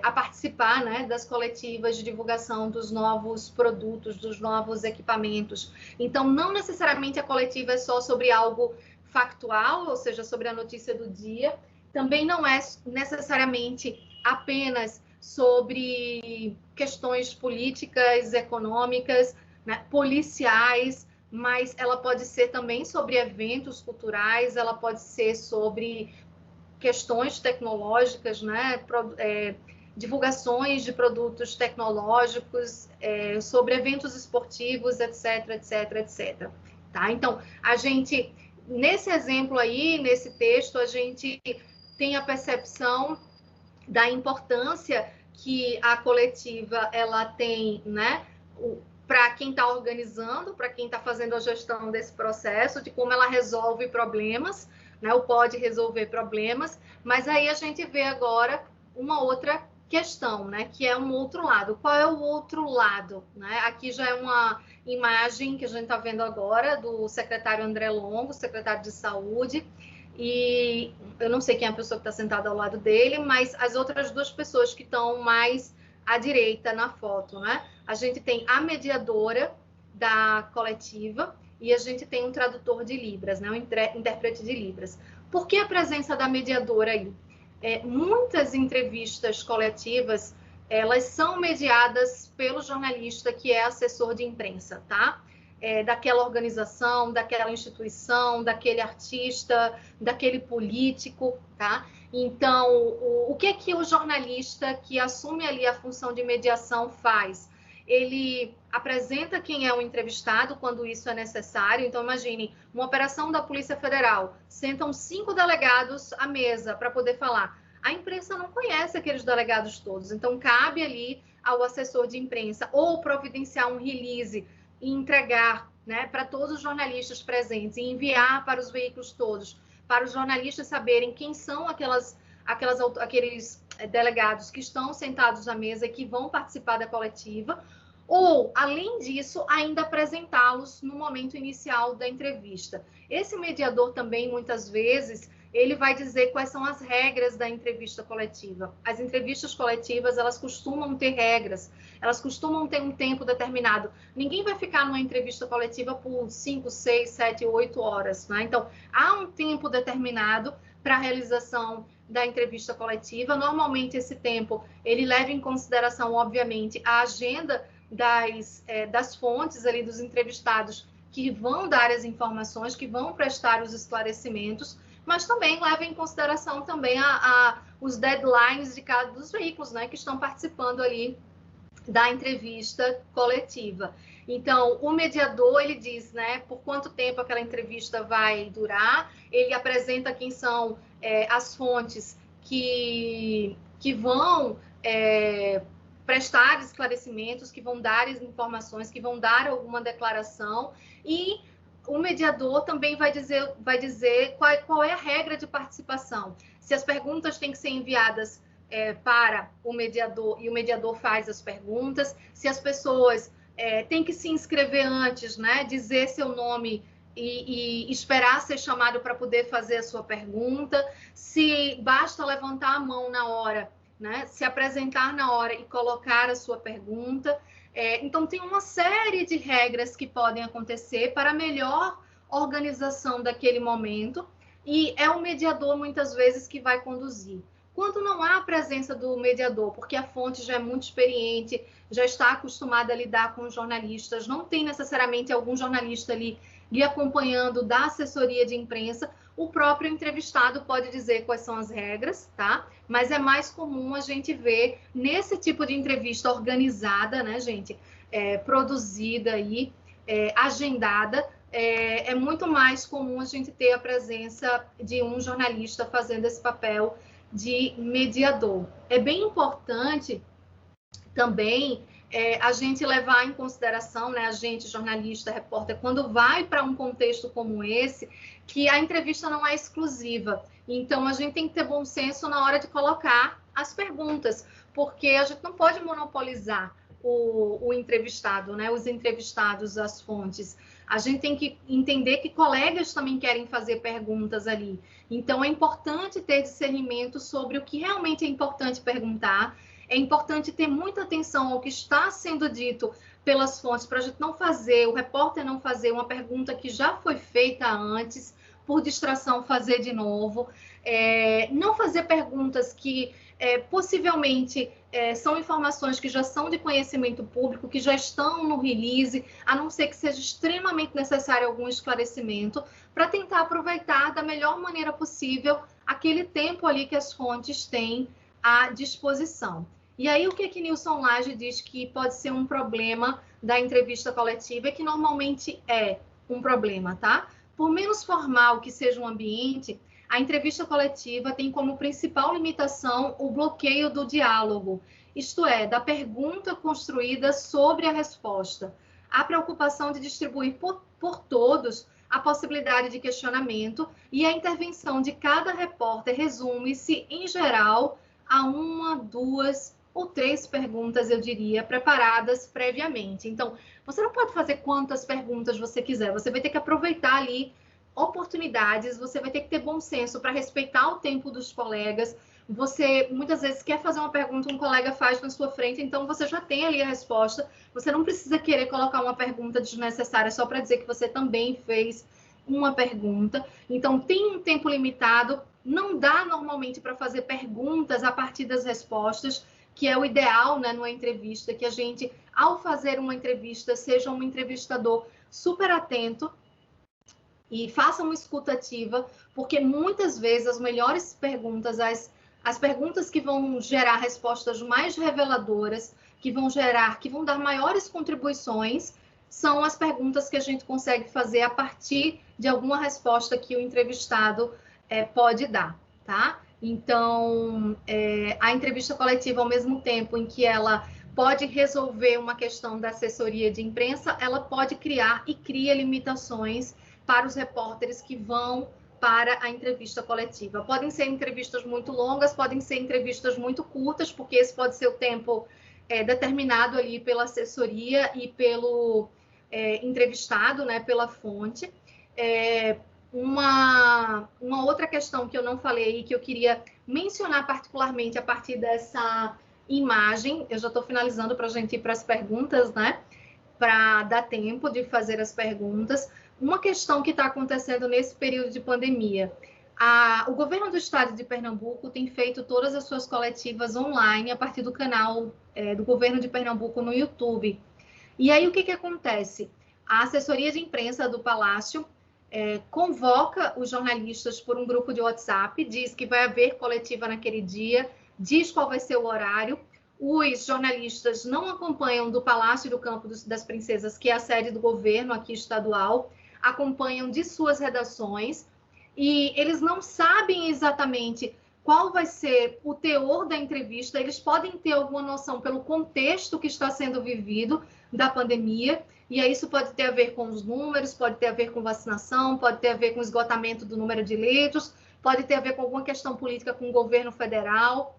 a participar, né, das coletivas de divulgação dos novos produtos, dos novos equipamentos. Então, não necessariamente a coletiva é só sobre algo factual, ou seja, sobre a notícia do dia. Também não é necessariamente apenas sobre questões políticas, econômicas, né, policiais, mas ela pode ser também sobre eventos culturais, ela pode ser sobre questões tecnológicas, né, divulgações de produtos tecnológicos, sobre eventos esportivos, etc, etc, etc. Tá? Então, a gente, nesse exemplo aí, nesse texto, a gente tem a percepção da importância que a coletiva ela tem, né, para quem está organizando, para quem está fazendo a gestão desse processo, de como ela resolve problemas, né, ou pode resolver problemas, mas aí a gente vê agora uma outra questão, né, que é um outro lado. Qual é o outro lado? Né? Aqui já é uma imagem que a gente está vendo agora do secretário André Longo, secretário de Saúde, e eu não sei quem é a pessoa que está sentada ao lado dele, mas as outras duas pessoas que estão mais à direita na foto, né? A gente tem a mediadora da coletiva e a gente tem um tradutor de Libras, né? Um intérprete de Libras. Por que a presença da mediadora aí? Muitas entrevistas coletivas, elas são mediadas pelo jornalista que é assessor de imprensa, tá? Daquela organização, daquela instituição, daquele artista, daquele político, tá? Então, o que é que o jornalista que assume ali a função de mediação faz? Ele apresenta quem é o entrevistado quando isso é necessário. Então, imagine, uma operação da Polícia Federal, sentam 5 delegados à mesa para poder falar. A imprensa não conhece aqueles delegados todos, então cabe ali ao assessor de imprensa ou providenciar um release e entregar, né, para todos os jornalistas presentes e enviar para os veículos todos, para os jornalistas saberem quem são aqueles delegados que estão sentados à mesa e que vão participar da coletiva, ou, além disso, ainda apresentá-los no momento inicial da entrevista. Esse mediador também, muitas vezes, ele vai dizer quais são as regras da entrevista coletiva. As entrevistas coletivas, elas costumam ter regras, elas costumam ter um tempo determinado. Ninguém vai ficar numa entrevista coletiva por 5, 6, 7, 8 horas, né? Então, há um tempo determinado para a realização da entrevista coletiva. Normalmente, esse tempo, ele leva em consideração, obviamente, a agenda das fontes ali dos entrevistados que vão dar as informações, que vão prestar os esclarecimentos, mas também leva em consideração também os deadlines de cada dos veículos, né, que estão participando ali da entrevista coletiva. Então, o mediador, ele diz, né, por quanto tempo aquela entrevista vai durar, ele apresenta quem são as fontes que vão prestar esclarecimentos, que vão dar informações, que vão dar alguma declaração, e o mediador também vai dizer qual é a regra de participação. Se as perguntas têm que ser enviadas para o mediador, e o mediador faz as perguntas, se as pessoas têm que se inscrever antes, né, dizer seu nome e esperar ser chamado para poder fazer a sua pergunta, se basta levantar a mão na hora, né, se apresentar na hora e colocar a sua pergunta. Então, tem uma série de regras que podem acontecer para a melhor organização daquele momento, e é o mediador, muitas vezes, que vai conduzir. Quando não há a presença do mediador, porque a fonte já é muito experiente, já está acostumada a lidar com jornalistas, não tem necessariamente algum jornalista ali lhe acompanhando da assessoria de imprensa, o próprio entrevistado pode dizer quais são as regras, tá? Mas é mais comum a gente ver nesse tipo de entrevista organizada, né, gente? Produzida aí, agendada, é muito mais comum a gente ter a presença de um jornalista fazendo esse papel de mediador. É bem importante também a gente levar em consideração, né, a gente, jornalista, repórter, quando vai para um contexto como esse, que a entrevista não é exclusiva. Então, a gente tem que ter bom senso na hora de colocar as perguntas, porque a gente não pode monopolizar o entrevistado, né, os entrevistados, as fontes. A gente tem que entender que colegas também querem fazer perguntas ali. Então, é importante ter discernimento sobre o que realmente é importante perguntar. É importante ter muita atenção ao que está sendo dito pelas fontes, para a gente não fazer, o repórter não fazer uma pergunta que já foi feita antes, por distração fazer de novo. Não fazer perguntas que possivelmente são informações que já são de conhecimento público, que já estão no release, a não ser que seja extremamente necessário algum esclarecimento, para tentar aproveitar da melhor maneira possível aquele tempo ali que as fontes têm à disposição. E aí, o que Nilson Lage diz que pode ser um problema da entrevista coletiva, é que normalmente é um problema, tá? Por menos formal que seja o ambiente, a entrevista coletiva tem como principal limitação o bloqueio do diálogo, isto é, da pergunta construída sobre a resposta. A preocupação de distribuir por todos a possibilidade de questionamento, e a intervenção de cada repórter resume-se, em geral, a 1, 2 ou 3 perguntas, eu diria, preparadas previamente. Então, você não pode fazer quantas perguntas você quiser, você vai ter que aproveitar ali oportunidades, você vai ter que ter bom senso para respeitar o tempo dos colegas. Você, muitas vezes, quer fazer uma pergunta, um colega faz na sua frente, então você já tem ali a resposta, você não precisa querer colocar uma pergunta desnecessária só para dizer que você também fez uma pergunta. Então, tem um tempo limitado, não dá normalmente para fazer perguntas a partir das respostas, que é o ideal, né, numa entrevista, que a gente, ao fazer uma entrevista, seja um entrevistador super atento e faça uma escuta ativa, porque muitas vezes as melhores perguntas, as perguntas que vão gerar respostas mais reveladoras, que vão dar maiores contribuições, são as perguntas que a gente consegue fazer a partir de alguma resposta que o entrevistado pode dar, tá? Então, a entrevista coletiva, ao mesmo tempo em que ela pode resolver uma questão da assessoria de imprensa, ela pode criar e cria limitações para os repórteres que vão para a entrevista coletiva. Podem ser entrevistas muito longas, podem ser entrevistas muito curtas, porque esse pode ser o tempo determinado ali pela assessoria e pelo entrevistado, né, pela fonte. Uma outra questão que eu não falei e que eu queria mencionar particularmente a partir dessa imagem, eu já estou finalizando para a gente ir para as perguntas, né? Para dar tempo de fazer as perguntas. Uma questão que está acontecendo nesse período de pandemia. O governo do estado de Pernambuco tem feito todas as suas coletivas online a partir do canal do governo de Pernambuco no YouTube. E aí o que acontece? A assessoria de imprensa do Palácio convoca os jornalistas por um grupo de WhatsApp, diz que vai haver coletiva naquele dia, diz qual vai ser o horário. Os jornalistas não acompanham do Palácio do Campo das Princesas, que é a sede do governo aqui estadual, acompanham de suas redações e eles não sabem exatamente qual vai ser o teor da entrevista. Eles podem ter alguma noção pelo contexto que está sendo vivido da pandemia, e aí isso pode ter a ver com os números, pode ter a ver com vacinação, pode ter a ver com o esgotamento do número de leitos, pode ter a ver com alguma questão política com o governo federal,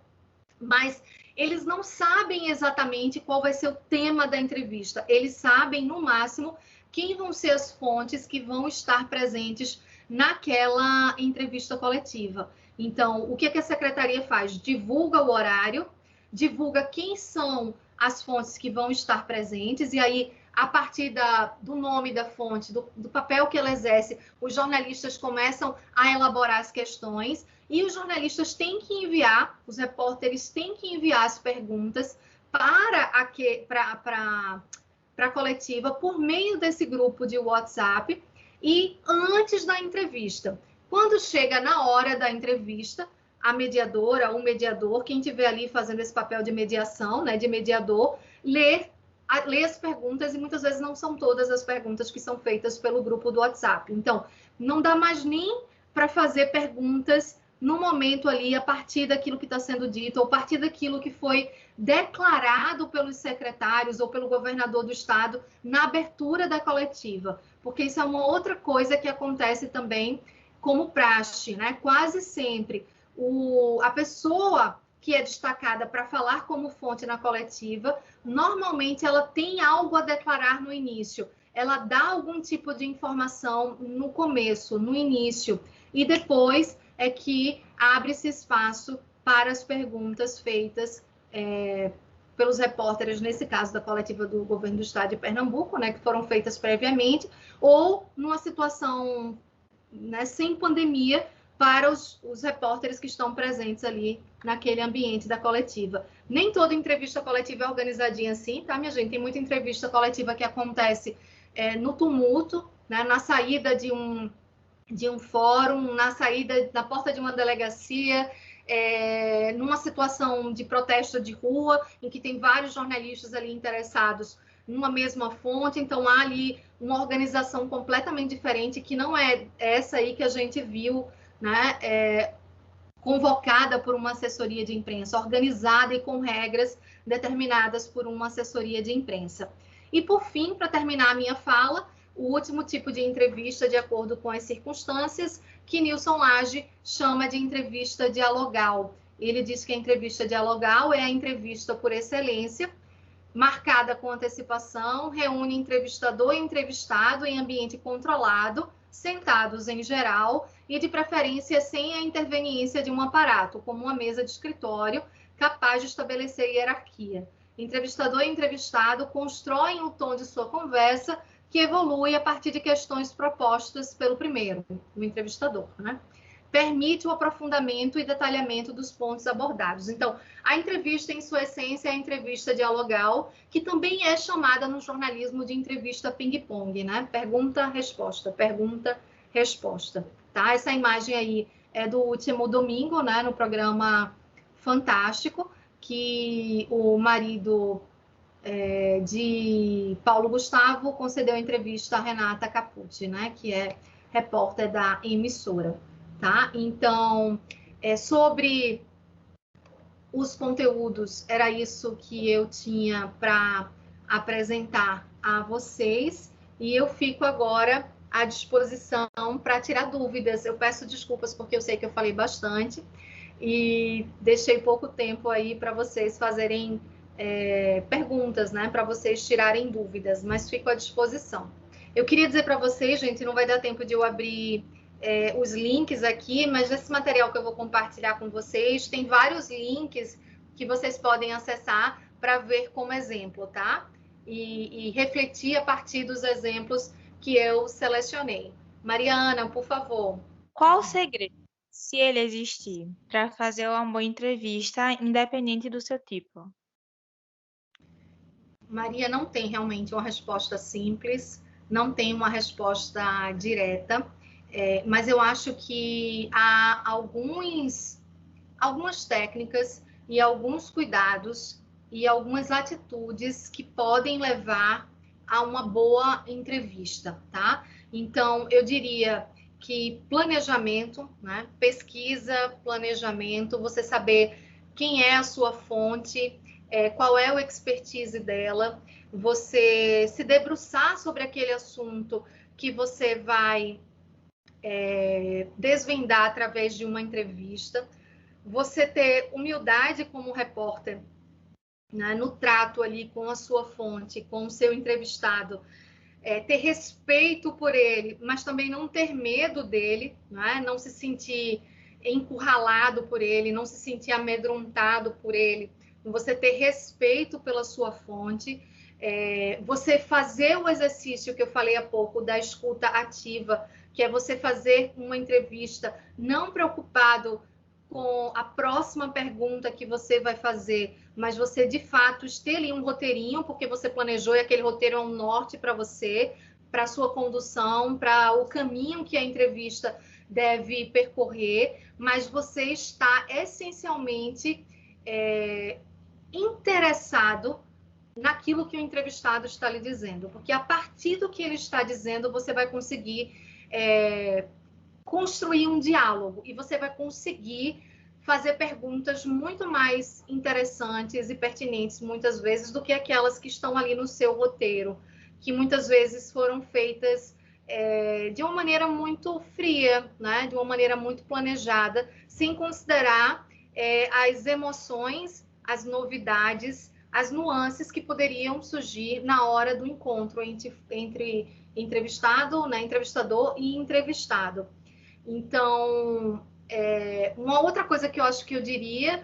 mas eles não sabem exatamente qual vai ser o tema da entrevista. Eles sabem, no máximo, quem vão ser as fontes que vão estar presentes naquela entrevista coletiva. Então, o que a secretaria faz? Divulga o horário, divulga quem são as fontes que vão estar presentes, e aí, a partir do nome da fonte, do papel que ela exerce, os jornalistas começam a elaborar as questões, e os jornalistas têm que enviar, os repórteres têm que enviar as perguntas para a coletiva por meio desse grupo de WhatsApp e antes da entrevista. Quando chega na hora da entrevista, a mediadora, o mediador, quem estiver ali fazendo esse papel de mediação, né, de mediador, lê as perguntas, e muitas vezes não são todas as perguntas que são feitas pelo grupo do WhatsApp. Então, não dá mais nem para fazer perguntas no momento ali, a partir daquilo que está sendo dito, ou a partir daquilo que foi declarado pelos secretários ou pelo governador do estado na abertura da coletiva, porque isso é uma outra coisa que acontece também como praxe, né? Quase sempre a pessoa que é destacada para falar como fonte na coletiva, normalmente ela tem algo a declarar no início, ela dá algum tipo de informação no começo, no início, e depois é que abre-se espaço para as perguntas feitas pelos repórteres, nesse caso da coletiva do governo do estado de Pernambuco, né, que foram feitas previamente, ou numa situação, né, sem pandemia, para os repórteres que estão presentes ali naquele ambiente da coletiva. Nem toda entrevista coletiva é organizadinha assim, tá, minha gente? Tem muita entrevista coletiva que acontece no tumulto, né, na saída de um fórum, na porta de uma delegacia, numa situação de protesto de rua, em que tem vários jornalistas ali interessados numa mesma fonte, então há ali uma organização completamente diferente, que não é essa aí que a gente viu, né, convocada por uma assessoria de imprensa, organizada e com regras determinadas por uma assessoria de imprensa. E, por fim, para terminar a minha fala, o último tipo de entrevista, de acordo com as circunstâncias, que Nilson Lage chama de entrevista dialogal. Ele diz que a entrevista dialogal é a entrevista por excelência, marcada com antecipação, reúne entrevistador e entrevistado em ambiente controlado, sentados em geral e, de preferência, sem a interveniência de um aparato, como uma mesa de escritório, capaz de estabelecer hierarquia. Entrevistador e entrevistado constroem o tom de sua conversa, que evolui a partir de questões propostas pelo primeiro, o entrevistador, né? Permite o aprofundamento e detalhamento dos pontos abordados. Então, a entrevista, em sua essência, é a entrevista dialogal, que também é chamada no jornalismo de entrevista ping-pong, né? Pergunta-resposta, pergunta-resposta, tá? Essa imagem aí é do último domingo, né? No programa Fantástico, que o marido de Paulo Gustavo concedeu entrevista a Renata Capucci, né? Que é repórter da emissora. Tá? Então, sobre os conteúdos, era isso que eu tinha para apresentar a vocês, e eu fico agora à disposição para tirar dúvidas. Eu peço desculpas porque eu sei que eu falei bastante e deixei pouco tempo aí para vocês fazerem perguntas, né? Para vocês tirarem dúvidas, mas fico à disposição. Eu queria dizer para vocês, gente, não vai dar tempo de eu abrir os links aqui, mas nesse material que eu vou compartilhar com vocês, tem vários links que vocês podem acessar para ver como exemplo, tá? E refletir a partir dos exemplos que eu selecionei. Mariana, por favor. Qual o segredo, se ele existir, para fazer uma boa entrevista, independente do seu tipo? Maria, não tem realmente uma resposta simples, não tem uma resposta direta, mas eu acho que há algumas técnicas e alguns cuidados e algumas atitudes que podem levar a uma boa entrevista, tá? Então, eu diria que planejamento, né? Pesquisa, planejamento, você saber quem é a sua fonte, qual é o expertise dela, você se debruçar sobre aquele assunto que você vai desvendar através de uma entrevista, você ter humildade como repórter, né, no trato ali com a sua fonte, com o seu entrevistado, ter respeito por ele, mas também não ter medo dele, né, não se sentir encurralado por ele, não se sentir amedrontado por ele, você ter respeito pela sua fonte, você fazer o exercício que eu falei há pouco da escuta ativa, que é você fazer uma entrevista não preocupado com a próxima pergunta que você vai fazer, mas você de fato ter ali um roteirinho, porque você planejou e aquele roteiro é um norte para você, para a sua condução, para o caminho que a entrevista deve percorrer, mas você está essencialmente interessado naquilo que o entrevistado está lhe dizendo, porque a partir do que ele está dizendo, você vai conseguir construir um diálogo e você vai conseguir fazer perguntas muito mais interessantes e pertinentes, muitas vezes, do que aquelas que estão ali no seu roteiro, que muitas vezes foram feitas de uma maneira muito fria, né? De uma maneira muito planejada, sem considerar as emoções, as novidades, as nuances que poderiam surgir na hora do encontro entre entrevistado, né? Entrevistador e entrevistado. Então, uma outra coisa que eu acho que eu diria,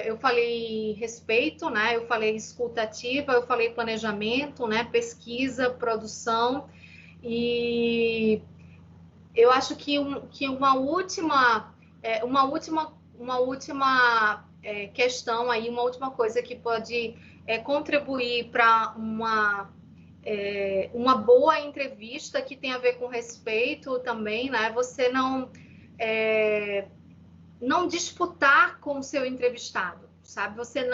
eu falei respeito, né? Eu falei escuta ativa, eu falei planejamento, né? Pesquisa, produção, e eu acho que uma última questão aí, uma última coisa que pode contribuir para uma boa entrevista, que tem a ver com respeito também, né? Você não disputar com o seu entrevistado, sabe? Você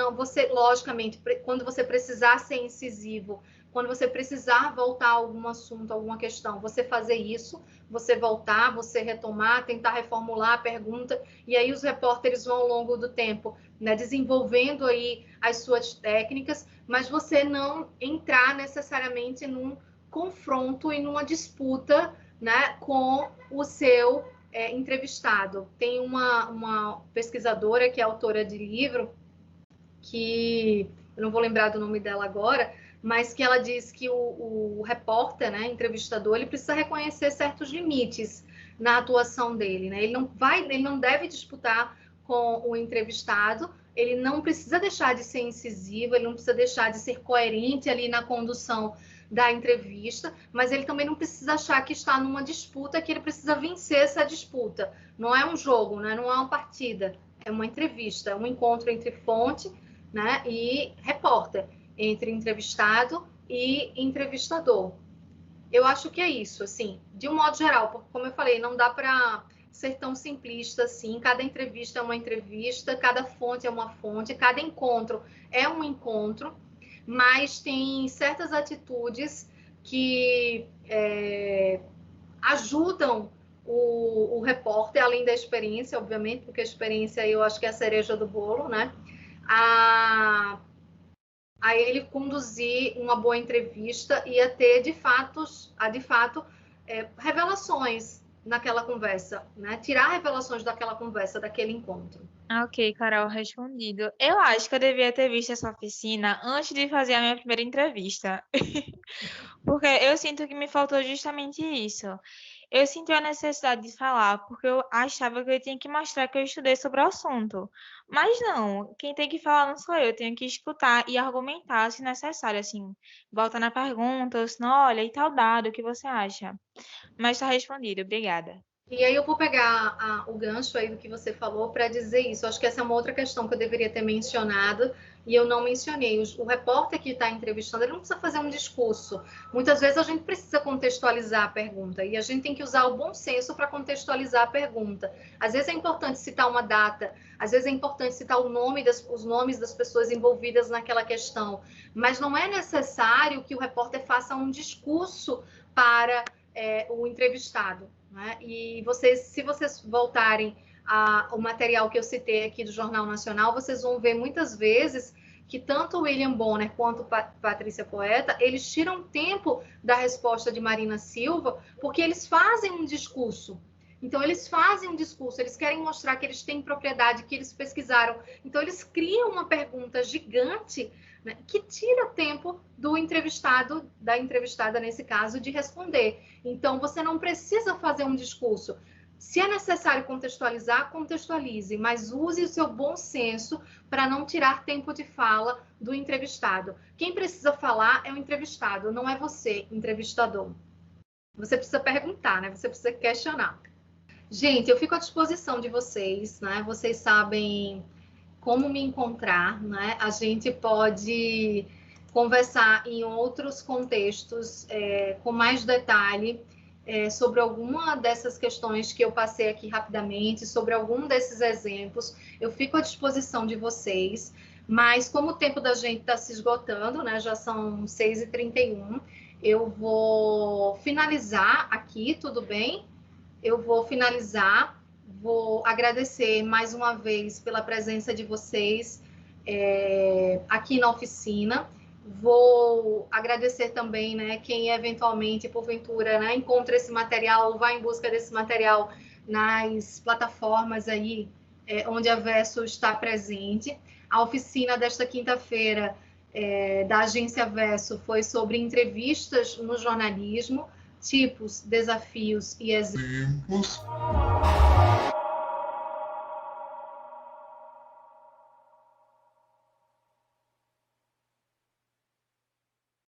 logicamente, quando você precisar ser incisivo, quando você precisar voltar a algum assunto, alguma questão, você fazer isso, você voltar, você retomar, tentar reformular a pergunta, e aí os repórteres vão ao longo do tempo, né, desenvolvendo aí as suas técnicas, mas você não entrar necessariamente num confronto e numa disputa, né, com o seu entrevistado. Tem uma pesquisadora que é autora de livro, que eu não vou lembrar do nome dela agora, mas que ela diz que o repórter, né, entrevistador, ele precisa reconhecer certos limites na atuação dele, né? Ele não deve disputar com o entrevistado, ele não precisa deixar de ser incisivo, ele não precisa deixar de ser coerente ali na condução da entrevista, mas ele também não precisa achar que está numa disputa, que ele precisa vencer essa disputa. Não é um jogo, né? Não é uma partida, é uma entrevista, é um encontro entre fonte, né, e repórter, entre entrevistado e entrevistador. Eu acho que é isso, assim, de um modo geral, porque, como eu falei, não dá para ser tão simplista assim. Cada entrevista é uma entrevista, cada fonte é uma fonte, cada encontro é um encontro, mas tem certas atitudes que ajudam o repórter, além da experiência, obviamente, porque a experiência eu acho que é a cereja do bolo, né? A ele conduzir uma boa entrevista e a ter, de fato, revelações naquela conversa, né? Tirar revelações daquela conversa, daquele encontro. Ok, Carol, respondido. Eu acho que eu devia ter visto essa oficina antes de fazer a minha primeira entrevista. Porque eu sinto que me faltou justamente isso. eu senti a necessidade de falar, porque eu achava que eu tinha que mostrar que eu estudei sobre o assunto. Mas não, quem tem que falar não sou eu tenho que escutar e argumentar se necessário, assim, volta na pergunta, ou se não, olha, e tal dado, o que você acha? Mas está respondido, obrigada. E aí eu vou pegar o gancho aí do que você falou para dizer isso. Acho que essa é uma outra questão que eu deveria ter mencionado e eu não mencionei. O repórter que está entrevistando, ele não precisa fazer um discurso. Muitas vezes a gente precisa contextualizar a pergunta e a gente tem que usar o bom senso para contextualizar a pergunta. Às vezes é importante citar uma data, às vezes é importante citar os nomes das pessoas envolvidas naquela questão, mas não é necessário que o repórter faça um discurso para o entrevistado. Né? E se vocês voltarem ao material que eu citei aqui do Jornal Nacional, vocês vão ver muitas vezes que tanto o William Bonner quanto Patrícia Poeta, eles tiram tempo da resposta de Marina Silva, porque eles fazem um discurso. Então, eles fazem um discurso, eles querem mostrar que eles têm propriedade, que eles pesquisaram. Então, eles criam uma pergunta gigante, né, que tira tempo do entrevistado, da entrevistada nesse caso, de responder. Então, você não precisa fazer um discurso. Se é necessário contextualizar, contextualize, mas use o seu bom senso para não tirar tempo de fala do entrevistado. Quem precisa falar é o entrevistado, não é você, entrevistador. Você precisa perguntar, né? Você precisa questionar. Gente, eu fico à disposição de vocês, né? Vocês sabem como me encontrar, né? A gente pode conversar em outros contextos com mais detalhe sobre alguma dessas questões que eu passei aqui rapidamente, sobre algum desses exemplos. Eu fico à disposição de vocês, mas como o tempo da gente está se esgotando, né? Já são 6h31, eu vou finalizar aqui, tudo bem? Eu vou finalizar. Vou agradecer mais uma vez pela presença de vocês aqui na oficina. Vou agradecer também, né, quem eventualmente, porventura, né, encontra esse material, vai em busca desse material nas plataformas aí onde a Verso está presente. A oficina desta quinta-feira da Agência Verso foi sobre entrevistas no jornalismo, tipos, desafios e exemplos.